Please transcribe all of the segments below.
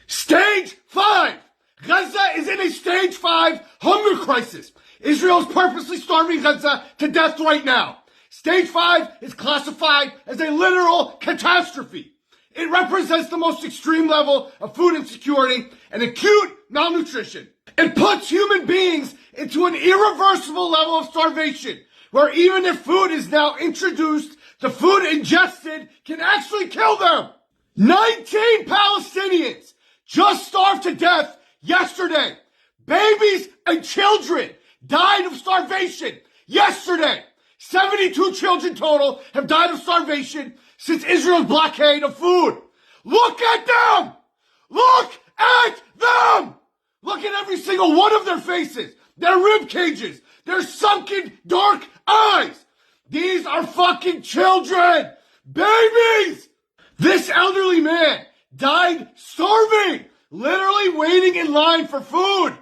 Stage 5. Gaza is in a stage 5 hunger crisis. Israel is purposely starving Gaza to death right now. Stage 5 is classified as a literal catastrophe. It represents the most extreme level of food insecurity and acute malnutrition. It puts human beings into an irreversible level of starvation, where even if food is now introduced, the food ingested can actually kill them. 19 Palestinians just starved to death yesterday. Babies and children died of starvation yesterday. 72 children total have died of starvation since Israel's blockade of food. Look at them! Look at them! Look at every single one of their faces, their rib cages, their sunken dark eyes. These are fucking children! Babies! This elderly man died starving, literally waiting in line for food.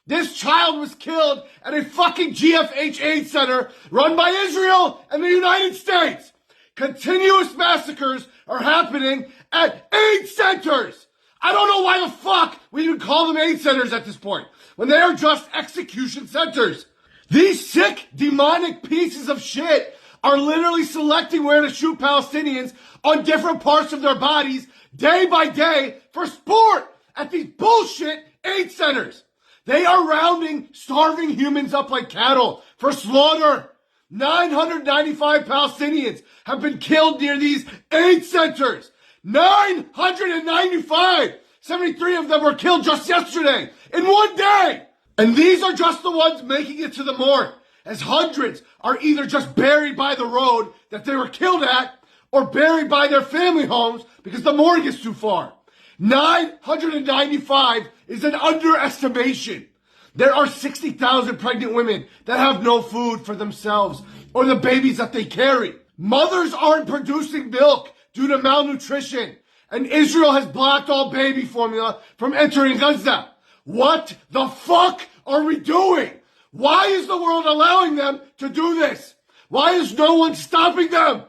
This child was killed at a fucking GFH aid center run by Israel and the United States. Continuous massacres are happening at aid centers. I don't know why the fuck we even call them aid centers at this point, when they are just execution centers. These sick, demonic pieces of shit are literally selecting where to shoot Palestinians on different parts of their bodies day by day for sport at these bullshit aid centers. They are rounding starving humans up like cattle for slaughter. 995 Palestinians have been killed near these aid centers. 995! 73 of them were killed just yesterday, in one day! And these are just the ones making it to the morgue, as hundreds are either just buried by the road that they were killed at, or buried by their family homes because the morgue is too far. 995 is an underestimation. There are 60,000 pregnant women that have no food for themselves or the babies that they carry. Mothers aren't producing milk due to malnutrition, and Israel has blocked all baby formula from entering Gaza. What the fuck are we doing? Why is the world allowing them to do this? Why is no one stopping them?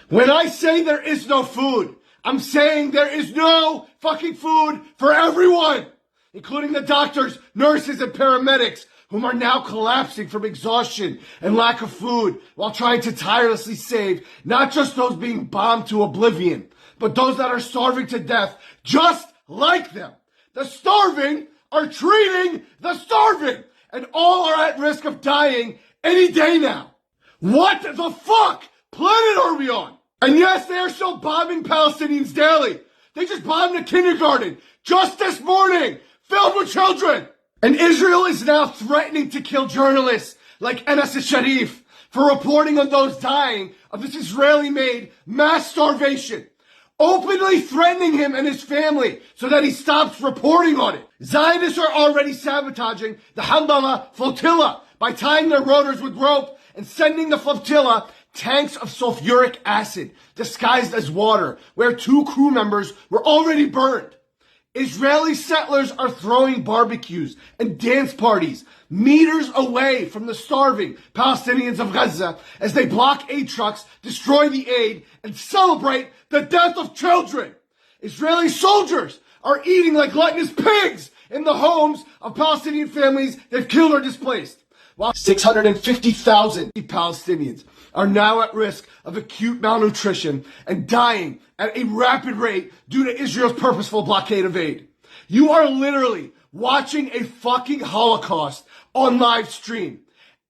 When I say there is no food, I'm saying there is no fucking food for everyone, including the doctors, nurses, and paramedics, whom are now collapsing from exhaustion and lack of food while trying to tirelessly save not just those being bombed to oblivion, but those that are starving to death just like them. The starving are treating the starving, and all are at risk of dying any day now. What the fuck planet are we on? And yes, they are still bombing Palestinians daily. They just bombed a kindergarten just this morning, filled with children. And Israel is now threatening to kill journalists like Anas Sharif for reporting on those dying of this Israeli-made mass starvation, openly threatening him and his family so that he stops reporting on it. Zionists are already sabotaging the Hamdallah flotilla by tying their rotors with rope and sending the flotilla tanks of sulfuric acid disguised as water, where 2 crew members were already burned. Israeli settlers are throwing barbecues and dance parties meters away from the starving Palestinians of Gaza as they block aid trucks, destroy the aid, and celebrate the death of children. Israeli soldiers are eating like gluttonous pigs in the homes of Palestinian families they've killed or displaced, while 650,000 Palestinians are now at risk of acute malnutrition and dying at a rapid rate due to Israel's purposeful blockade of aid. You are literally watching a fucking Holocaust on live stream.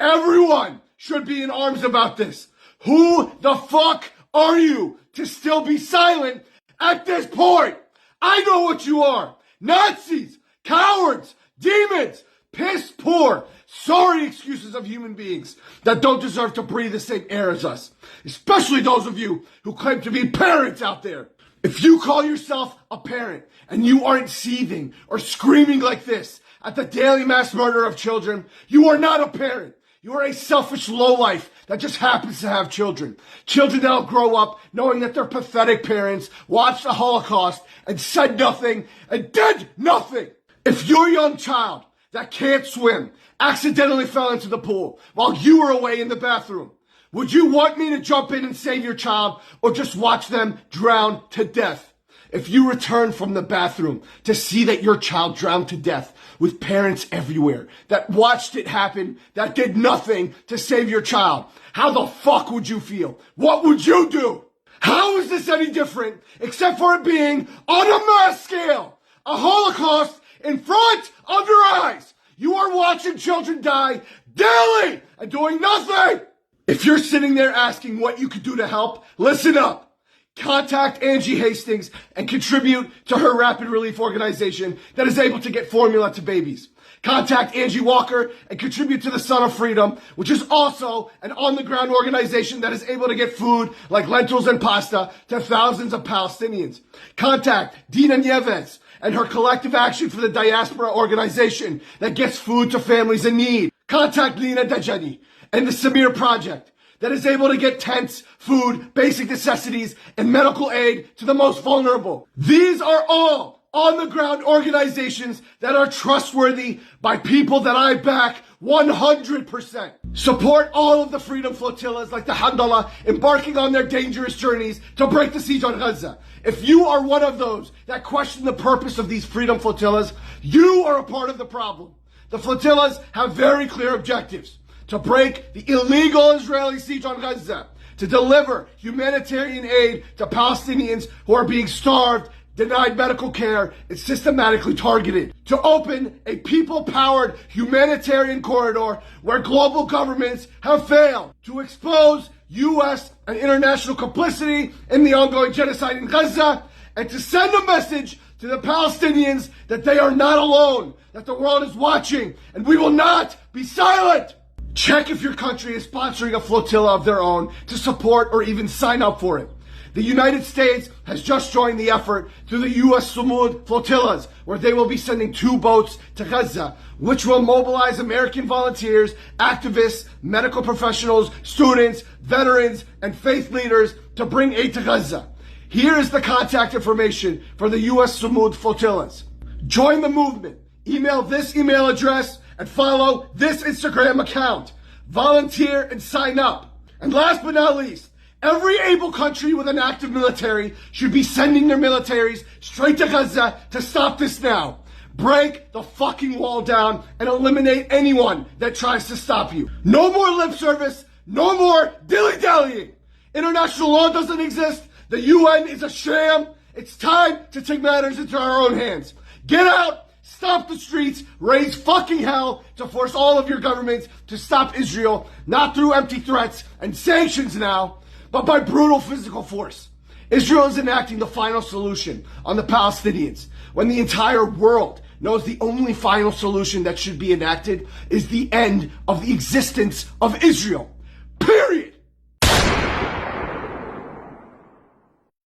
Everyone should be in arms about this. Who the fuck are you to still be silent at this point? I know what you are. Nazis, cowards, demons, piss poor, sorry excuses of human beings that don't deserve to breathe the same air as us. Especially those of you who claim to be parents out there. If you call yourself a parent and you aren't seething or screaming like this at the daily mass murder of children, you are not a parent. You are a selfish lowlife that just happens to have children. Children that'll grow up knowing that their pathetic parents watched the Holocaust and said nothing and did nothing. If your young child that can't swim accidentally fell into the pool while you were away in the bathroom, would you want me to jump in and save your child or just watch them drown to death? if you return from the bathroom to see that your child drowned to death with parents everywhere that watched it happen, that did nothing to save your child, how the fuck would you feel? What would you do? How is this any different except for it being on a mass scale? A Holocaust in front of your eyes. You are watching children die daily and doing nothing. If you're sitting there asking what you could do to help, listen up. Contact Angie Hastings and contribute to her rapid relief organization that is able to get formula to babies. Contact Angie Walker and contribute to the Son of Freedom, which is also an on-the-ground organization that is able to get food like lentils and pasta to thousands of Palestinians. Contact Dina Nieves and her Collective Action for the Diaspora organization that gets food to families in need. Contact Lina Dajani and the Samir Project that is able to get tents, food, basic necessities, and medical aid to the most vulnerable. These are all on-the-ground organizations that are trustworthy by people that I back 100%. Support all of the freedom flotillas like the Hamdallah embarking on their dangerous journeys to break the siege on Gaza. If you are one of those that question the purpose of these freedom flotillas, you are a part of the problem. The flotillas have very clear objectives: to break the illegal Israeli siege on Gaza, to deliver humanitarian aid to Palestinians who are being starved, denied medical care, and systematically targeted, to open a people-powered humanitarian corridor where global governments have failed, to expose U.S. and international complicity in the ongoing genocide in Gaza, and to send a message to the Palestinians that they are not alone, that the world is watching, and we will not be silent. Check if your country is sponsoring a flotilla of their own to support or even sign up for it. The United States has just joined the effort through the U.S. Sumud flotillas, where they will be sending 2 boats to Gaza, which will mobilize American volunteers, activists, medical professionals, students, veterans, and faith leaders to bring aid to Gaza. Here is the contact information for the U.S. Sumud flotillas. Join the movement. Email this email address and follow this Instagram account. Volunteer and sign up. And last but not least, every able country with an active military should be sending their militaries straight to Gaza to stop this now. Break the fucking wall down and eliminate anyone that tries to stop you. No more lip service. No more dilly-dallying. International law doesn't exist. The UN is a sham. It's time to take matters into our own hands. Get out. Stop the streets, raise fucking hell to force all of your governments to stop Israel, not through empty threats and sanctions now, but by brutal physical force. Israel is enacting the final solution on the Palestinians when the entire world knows the only final solution that should be enacted is the end of the existence of Israel. Period.